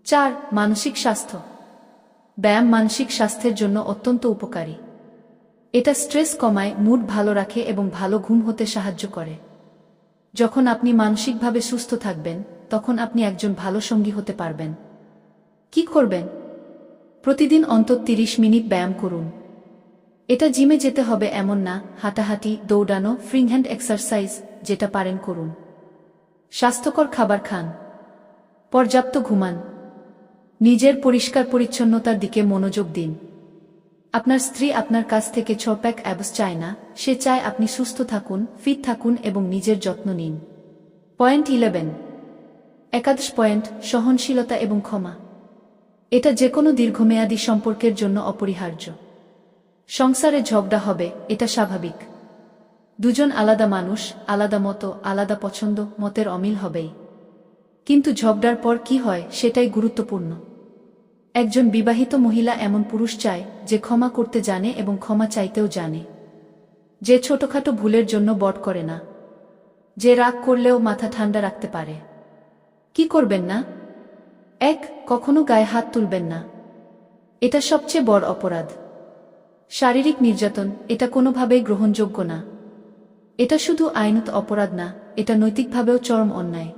4. মানসিক স্বাস্থ্য। ব্যায়াম মানসিক স্বাস্থ্যের জন্য অত্যন্ত উপকারী। এটা স্ট্রেস কমায়, মুড ভালো রাখে এবং ভালো ঘুম হতে সাহায্য করে। যখন আপনি মানসিকভাবে সুস্থ থাকবেন, তখন আপনি একজন ভালো সঙ্গী হতে পারবেন। কি করবেন? প্রতিদিন অন্তত 30 মিনিট ব্যায়াম করুন। এটা জিমে যেতে হবে এমন না, হাঁটাহাঁটি, দৌড়ানো, ফ্রি হ্যান্ড এক্সারসাইজ যেটা পারেন করুন। স্বাস্থ্যকর খাবার খান, পর্যাপ্ত ঘুমান, নিজের পরিষ্কার পরিচ্ছন্নতার দিকে মনোযোগ দিন। আপনার স্ত্রী আপনার কাছ থেকে 6 প্যাক অ্যাবস চায় না, সে চায় আপনি সুস্থ থাকুন, ফিট থাকুন এবং নিজের যত্ন নিন। পয়েন্ট 11। একাদশ পয়েন্ট, সহনশীলতা এবং ক্ষমা। এটা যে কোনো দীর্ঘমেয়াদী সম্পর্কের জন্য অপরিহার্য। সংসারে ঝগড়া হবে, এটা স্বাভাবিক। দুজন আলাদা মানুষ, আলাদা মতো, আলাদা পছন্দ, মতের অমিল হবেই। কিন্তু ঝগড়ার পর কি হয় সেটাই গুরুত্বপূর্ণ। একজন বিবাহিত মহিলা এমন পুরুষ চায় যে ক্ষমা করতে জানে এবং ক্ষমা চাইতেও জানে, যে ছোটখাটো ভুলের জন্য বট করে না, যে রাগ করলেও মাথা ঠান্ডা রাখতে পারে। কি করবেন না? 1. কখনো গায়ে হাত তুলবেন না। এটা সবচেয়ে বড় অপরাধ। শারীরিক নির্যাতন, এটা কোনোভাবেই গ্রহণযোগ্য না। এটা শুধু আইনত অপরাধ না, এটা নৈতিকভাবেও চরম অন্যায়।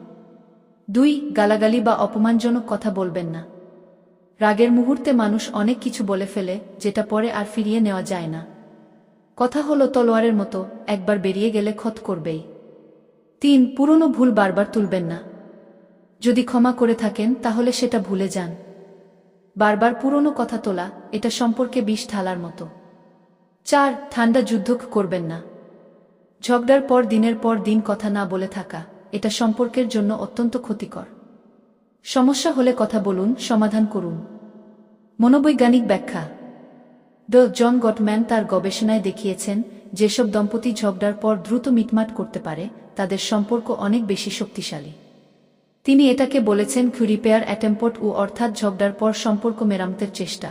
2. গালাগালি বা অপমানজনক কথা বলবেন না। রাগের মুহূর্তে মানুষ অনেক কিছু বলে ফেলে, যেটা পরে আর ফিরিয়ে নেওয়া যায় না। কথা হলো তলোয়ারের মতো, একবার বেরিয়ে গেলে ক্ষত করবেই। 3. পুরনো ভুল বারবার তুলবেন না। যদি ক্ষমা করে থাকেন, তাহলে সেটা ভুলে যান। বারবার পুরনো কথা তোলা, এটা সম্পর্কে বিষ ঢালার মতো। 4. ঠান্ডা যুদ্ধ করবেন না। ঝগড়ার পর দিনের পর দিন কথা না বলে থাকা, এটা সম্পর্কের জন্য অত্যন্ত ক্ষতিকর। সমস্যা হলে কথা বলুন, সমাধান করুন। মনোবৈজ্ঞানিক ব্যাখ্যা। জন গটম্যান তার গবেষণায় দেখিয়েছেন, যেসব দম্পতি ঝগড়ার পর দ্রুত মিটমাট করতে পারে, তাদের সম্পর্ক অনেক বেশি শক্তিশালী। তিনি এটাকে বলেছেন রিপেয়ার অ্যাটেম্পট, অর্থাৎ ঝগড়ার পর সম্পর্ক মেরামতের চেষ্টা।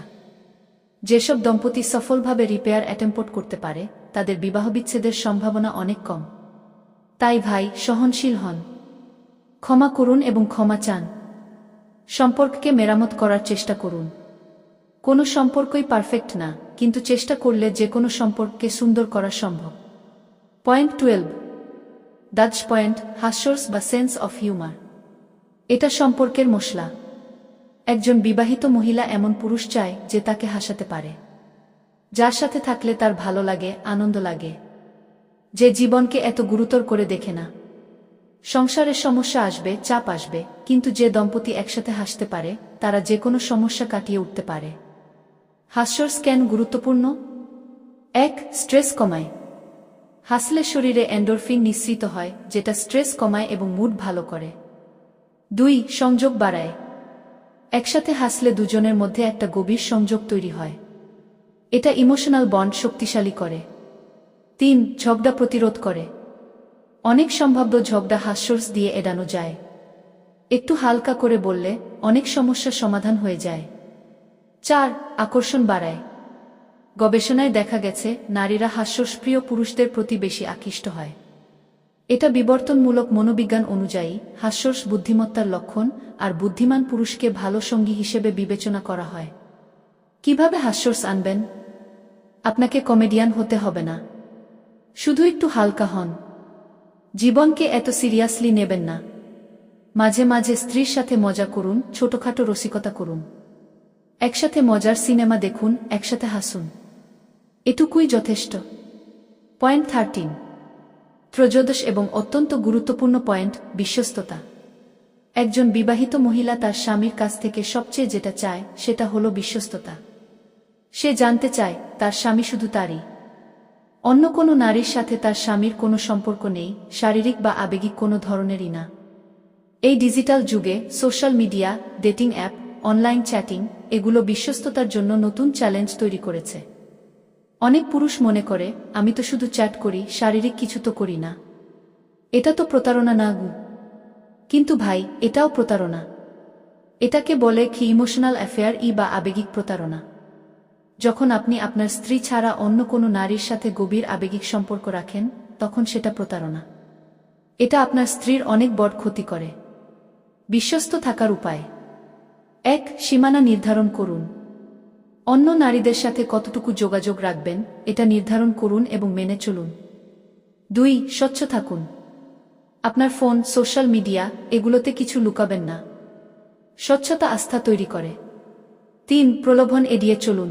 যেসব দম্পতি সফলভাবে রিপেয়ার অ্যাটেম্পট করতে পারে, তাদের বিবাহবিচ্ছেদের সম্ভাবনা অনেক কম। তাই ভাই, সহনশীল হন, ক্ষমা করুন এবং ক্ষমা চান। সম্পর্ককে মেরামত করার চেষ্টা করুন। কোনো সম্পর্কই পারফেক্ট না, কিন্তু চেষ্টা করলে যে কোনো সম্পর্ককে সুন্দর করা সম্ভব। পয়েন্ট 12। দাজ পয়েন্ট, হাস্যরস বা সেন্স অফ হিউমার। এটা সম্পর্কের মশলা। একজন বিবাহিত মহিলা এমন পুরুষ চায় যে তাকে হাসাতে পারে, যার সাথে থাকলে তার ভালো লাগে, আনন্দ লাগে, যে জীবনকে এত গুরুতর করে দেখে না। সংসারের সমস্যা আসবে, চাপ আসবে, কিন্তু যে দম্পতি একসাথে হাসতে পারে, তারা যে কোনো সমস্যা কাটিয়ে উঠতে পারে। হাস্যর কেন গুরুত্বপূর্ণ? 1. স্ট্রেস কমায়। হাসলে শরীরে এন্ডোরফিন নিঃসৃত হয়, যেটা স্ট্রেস কমায় এবং মুড ভালো করে। 2. সংযোগ বাড়ায়। একসাথে হাসলে দুজনের মধ্যে একটা গভীর সংযোগ তৈরি হয়। এটা ইমোশনাল বন্ড শক্তিশালী করে। 3. ঝগড়া প্রতিরোধ করে। অনেক সম্ভাব্য ঝগড়া হাস্যরস দিয়ে এড়ানো যায়। একটু হালকা করে বললে অনেক সমস্যার সমাধান হয়ে যায়। 4. আকর্ষণ বাড়ায়। গবেষণায় দেখা গেছে, নারীরা হাস্যরসপ্রিয় পুরুষদের প্রতি বেশি আকৃষ্ট হয়। এটা বিবর্তনমূলক মনোবিজ্ঞান অনুযায়ী হাস্যরস বুদ্ধিমত্তার লক্ষণ, আর বুদ্ধিমান পুরুষকে ভালো সঙ্গী হিসেবে বিবেচনা করা হয়। কিভাবে হাস্যরস আনবেন? আপনাকে কমেডিয়ান হতে হবে না, শুধু একটু হালকা হন। জীবনকে এত সিরিয়াসলি নেবেন না। মাঝে মাঝে স্ত্রীর সাথে মজা করুন, ছোটখাটো রসিকতা করুন। একসাথে মজার সিনেমা দেখুন, একসাথে হাসুন। এটুকুই যথেষ্ট। পয়েন্ট 13। ত্রয়োদশ এবং অত্যন্ত গুরুত্বপূর্ণ পয়েন্ট, বিশ্বস্ততা। একজন বিবাহিত মহিলা তার স্বামীর কাছ থেকে সবচেয়ে যেটা চায় সেটা হলো বিশ্বস্ততা। সে জানতে চায় তার স্বামী শুধু তারই, অন্য কোনো নারীর সাথে তার স্বামীর কোনো সম্পর্ক নেই, শারীরিক বা আবেগিক কোনো ধরনেরই না। এই ডিজিটাল যুগে social media, dating app, online chatting এগুলো বিশ্বস্ততার জন্য নতুন চ্যালেঞ্জ তৈরি করেছে। অনেক পুরুষ মনে করে, আমি তো শুধু চ্যাট করি, শারীরিক কিছু তো করি না, এটা তো প্রতারণা না গু। কিন্তু ভাই, এটাও প্রতারণা। এটাকে বলে কি ইমোশনাল অ্যাফেয়ার বা আবেগিক প্রতারণা। যখন আপনি আপনার স্ত্রী ছাড়া অন্য কোনো নারীর সাথে গভীর আবেগিক সম্পর্ক রাখেন, তখন সেটা প্রতারণা। এটা আপনার স্ত্রীর অনেক বড় ক্ষতি করে। বিশ্বস্ত থাকার উপায়: 1. সীমানা নির্ধারণ করুন। অন্য নারীদের সাথে কতটুকু যোগাযোগ রাখবেন এটা নির্ধারণ করুন এবং মেনে চলুন। 2. স্বচ্ছ থাকুন। আপনার ফোন, সোশ্যাল মিডিয়া এগুলোতে কিছু লুকাবেন না। স্বচ্ছতা আস্থা তৈরি করে। 3. প্রলোভন এড়িয়ে চলুন।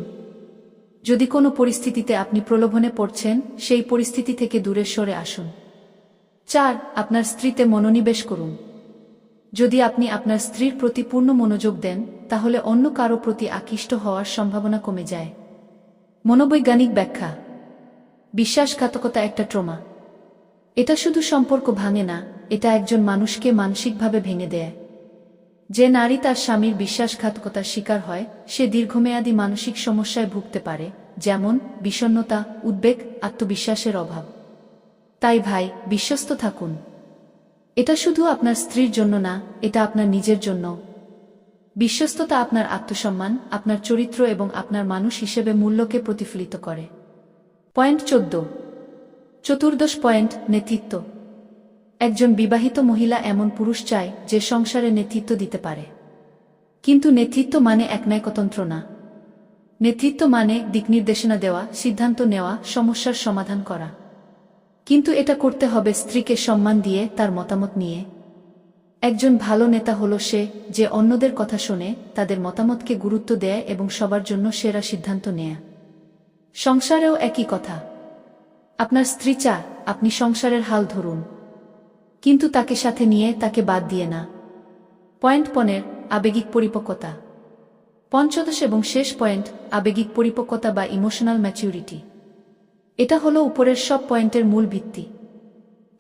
যদি কোনো পরিস্থিতিতে আপনি প্রলোভনে পড়ছেন, সেই পরিস্থিতি থেকে দূরে সরে আসুন। 4. আপনার স্ত্রীতে মনোনিবেশ করুন। যদি আপনি আপনার স্ত্রীর প্রতি পূর্ণ মনোযোগ দেন, তাহলে অন্য কারো প্রতি আকৃষ্ট হওয়ার সম্ভাবনা কমে যায়। মনোবৈজ্ঞানিক ব্যাখ্যা: বিশ্বাসঘাতকতা একটা ট্রমা। এটা শুধু সম্পর্ক ভাঙে না, এটা একজন মানুষকে মানসিকভাবে ভেঙে দেয়। যে নারী তার স্বামীর বিশ্বাসঘাতকতার শিকার হয়, সে দীর্ঘমেয়াদী মানসিক সমস্যায় ভুগতে পারে, যেমন বিষণ্ণতা, উদ্বেগ, আত্মবিশ্বাসের অভাব। তাই ভাই, বিশ্বস্ত থাকুন। এটা শুধু আপনার স্ত্রীর জন্য না, এটা আপনার নিজের জন্য। বিশ্বস্ততা আপনার আত্মসম্মান, আপনার চরিত্র এবং আপনার মানুষ হিসেবে মূল্যকে প্রতিফলিত করে। পয়েন্ট 14। চতুর্দশ পয়েন্ট, নেতৃত্ব। একজন বিবাহিত মহিলা এমন পুরুষ চায় যে সংসারে নেতৃত্ব দিতে পারে। কিন্তু নেতৃত্ব মানে একনায়কতন্ত্র না। নেতৃত্ব মানে দিকনির্দেশনা দেওয়া, সিদ্ধান্ত নেওয়া, সমস্যার সমাধান করা। কিন্তু এটা করতে হবে স্ত্রীকে সম্মান দিয়ে, তার মতামত নিয়ে। একজন ভালো নেতা হলো সে, যে অন্যদের কথা শোনে, তাদের মতামতকে গুরুত্ব দেয় এবং সবার জন্য সেরা সিদ্ধান্ত নেয়। সংসারেও একই কথা। আপনার স্ত্রী চায় আপনি সংসারের হাল ধরুন, কিন্তু তাকে সাথে নিয়ে, তাকে বাদ দিয়ে না। পয়েন্ট 15। আবেগিক পরিপক্কতা। পঞ্চদশ এবং শেষ পয়েন্ট, আবেগিক পরিপক্কতা বা ইমোশনাল ম্যাচিউরিটি। এটা হলো উপরের সব পয়েন্টের মূল ভিত্তি।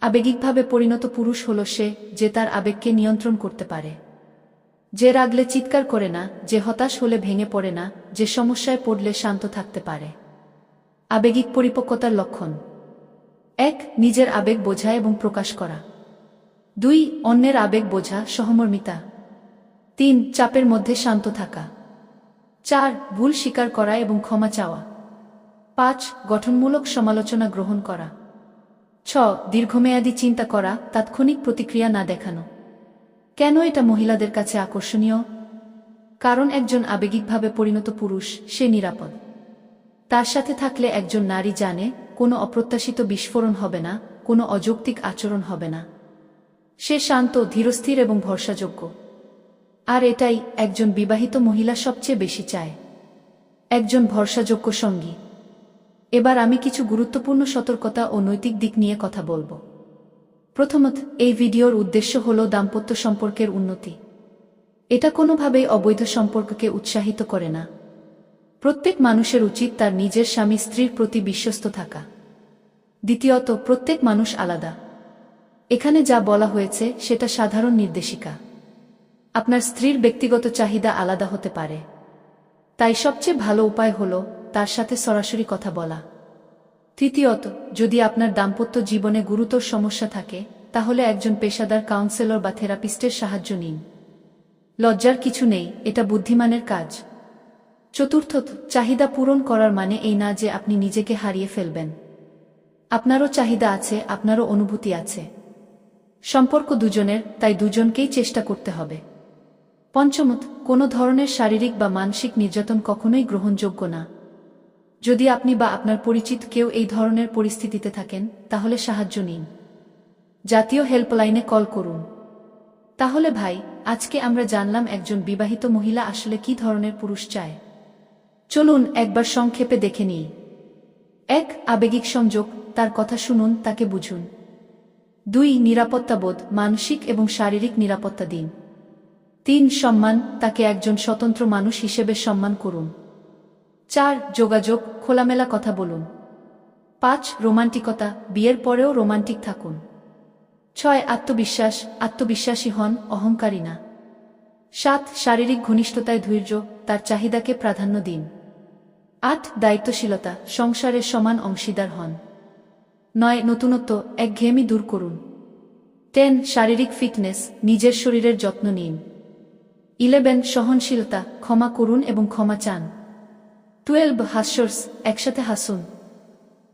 আবেগিকভাবে পরিণত পুরুষ হলো সে, যে তার আবেগকে নিয়ন্ত্রণ করতে পারে, যে রাগলে চিৎকার করে না, যে হতাশ হলে ভেঙে পড়ে না, যে সমস্যায় পড়লে শান্ত থাকতে পারে। আবেগিক পরিপক্কতার লক্ষণ: 1. নিজের আবেগ বোঝা এবং প্রকাশ করা। 2. অন্যের আবেগ বোঝা, সহমর্মিতা। 3. চাপের মধ্যে শান্ত থাকা। 4. ভুল স্বীকার করা এবং ক্ষমা চাওয়া। 5. গঠনমূলক সমালোচনা গ্রহণ করা। 6. দীর্ঘমেয়াদী চিন্তা করা, তাৎক্ষণিক প্রতিক্রিয়া না দেখানো। কেন এটা মহিলাদের কাছে আকর্ষণীয়? কারণ একজন আবেগিকভাবে পরিণত পুরুষ, সে নিরাপদ। তার সাথে থাকলে একজন নারী জানে কোনো অপ্রত্যাশিত বিস্ফোরণ হবে না, কোনো অযৌক্তিক আচরণ হবে না। সে শান্ত, ধীরস্থির এবং ভরসাযোগ্য। আর এটাই একজন বিবাহিত মহিলা সবচেয়ে বেশি চায়, একজন ভরসাযোগ্য সঙ্গী। এবার আমি কিছু গুরুত্বপূর্ণ সতর্কতা ও নৈতিক দিক নিয়ে কথা বলবো। প্রথমত, এই ভিডিওর উদ্দেশ্য হল দাম্পত্য সম্পর্কের উন্নতি। এটা কোনোভাবেই অবৈধ সম্পর্ককে উৎসাহিত করে না। প্রত্যেক মানুষের উচিত তার নিজের স্বামী স্ত্রীর প্রতি বিশ্বস্ত থাকা। দ্বিতীয়ত, প্রত্যেক মানুষ আলাদা। এখানে যা বলা হয়েছে সেটা সাধারণ নির্দেশিকা। আপনার স্ত্রীর ব্যক্তিগত চাহিদা আলাদা হতে পারে। তাই সবচেয়ে ভালো উপায় হল তার সাথে সরাসরি কথা বলা। তৃতীয়ত, যদি আপনার দাম্পত্য জীবনে গুরুতর সমস্যা থাকে, তাহলে একজন পেশাদার কাউন্সেলর বা থেরাপিস্টের সাহায্য নিন। লজ্জার কিছু নেই, এটা বুদ্ধিমানের কাজ। চতুর্থত, চাহিদা পূরণ করার মানে এই না যে আপনি নিজেকে হারিয়ে ফেলবেন। আপনারও চাহিদা আছে, আপনারও অনুভূতি আছে। সম্পর্ক দুজনের, তাই দুজনকেই চেষ্টা করতে হবে। পঞ্চমত, কোনো ধরনের শারীরিক বা মানসিক নির্যাতন কখনোই গ্রহণযোগ্য না। যদি আপনি বা আপনার পরিচিত কেউ এই ধরনের পরিস্থিতিতে থাকেন, তাহলে সাহায্য নিন। জাতীয় হেল্পলাইনে কল করুন। তাহলে ভাই, আজকে আমরা জানলাম একজন বিবাহিত মহিলা আসলে কি ধরনের পুরুষ চায়। চলুন একবার সংক্ষেপে দেখে নিই। ১. আবেগিক সংযোগ, তার কথা শুনুন, তাকে বুঝুন। ২. নিরাপত্তাবোধ, মানসিক এবং শারীরিক নিরাপত্তা দিন। ৩. সম্মান, তাকে একজন স্বতন্ত্র মানুষ হিসেবে সম্মান করুন। ৪. যোগাযোগ, খোলামেলা কথা বলুন। ৫. রোমান্টিকতা, বিয়ের পরেও রোমান্টিক থাকুন। ৬. আত্মবিশ্বাস, আত্মবিশ্বাসী হন, অহংকারী না। ৭. শারীরিক ঘনিষ্ঠতায় ধৈর্য, তার চাহিদাকে প্রাধান্য দিন। ৮. দায়িত্বশীলতা, সংসারের সমান অংশীদার হন। ৯. নতুনত্ব, একঘেয়েমি দূর করুন। ১০. শারীরিক ফিটনেস, নিজের শরীরের যত্ন নিন। 11. সহনশীলতা, ক্ষমা করুন এবং ক্ষমা চান। 12. হাস্যরস, একসাথে হাসুন।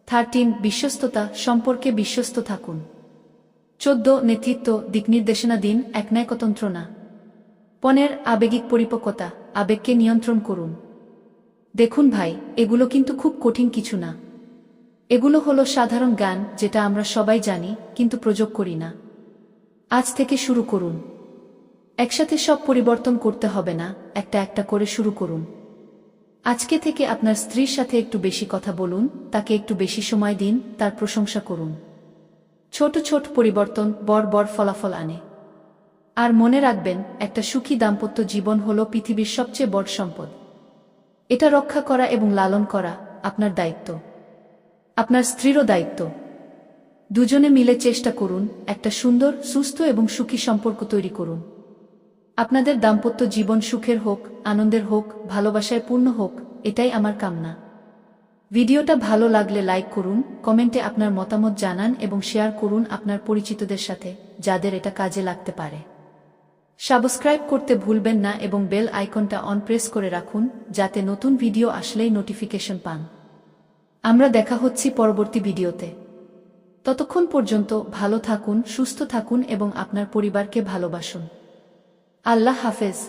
13. বিশ্বস্ততা, সম্পর্কে বিশ্বস্ত থাকুন। 14. নেতৃত্ব, দিকনির্দেশনা দিন, একনায়কতন্ত্র না। 15. আবেগিক পরিপক্কতা, আবেগকে নিয়ন্ত্রণ করুন। দেখুন ভাই, এগুলো কিন্তু খুব কঠিন কিছু না। এগুলো হলো সাধারণ জ্ঞান যেটা আমরা সবাই জানি, কিন্তু প্রয়োগ করি না। আজ থেকে শুরু করুন। একসাথে সব পরিবর্তন করতে হবে না, একটা একটা করে শুরু করুন। আজকে থেকে আপনার স্ত্রীর সাথে একটু বেশি কথা বলুন, তাকে একটু বেশি সময় দিন, তার প্রশংসা করুন। ছোট ছোট পরিবর্তন বড় বড় ফলাফল আনে। আর মনে রাখবেন, একটা সুখী দাম্পত্য জীবন হল পৃথিবীর সবচেয়ে বড় সম্পদ। এটা রক্ষা করা এবং লালন করা আপনার দায়িত্ব, আপনার স্ত্রীরও দায়িত্ব। দুজনে মিলে চেষ্টা করুন, একটা সুন্দর, সুস্থ এবং সুখী সম্পর্ক তৈরি করুন। আপনাদের দাম্পত্য জীবন সুখের হোক, আনন্দের হোক, ভালোবাসায় পূর্ণ হোক, এটাই আমার কামনা। ভিডিওটা ভালো লাগলে লাইক করুন, কমেন্টে আপনার মতামত জানান এবং শেয়ার করুন আপনার পরিচিতদের সাথে, যাদের এটা কাজে লাগতে পারে। সাবস্ক্রাইব করতে ভুলবেন না এবং বেল আইকনটা অন প্রেস করে রাখুন, যাতে নতুন ভিডিও আসলেই নোটিফিকেশন পান। আমরা দেখা হচ্ছি পরবর্তী ভিডিওতে। ততক্ষণ পর্যন্ত ভালো থাকুন, সুস্থ থাকুন এবং আপনার পরিবারকে ভালোবাসুন। আল্লাহ হাফেজ।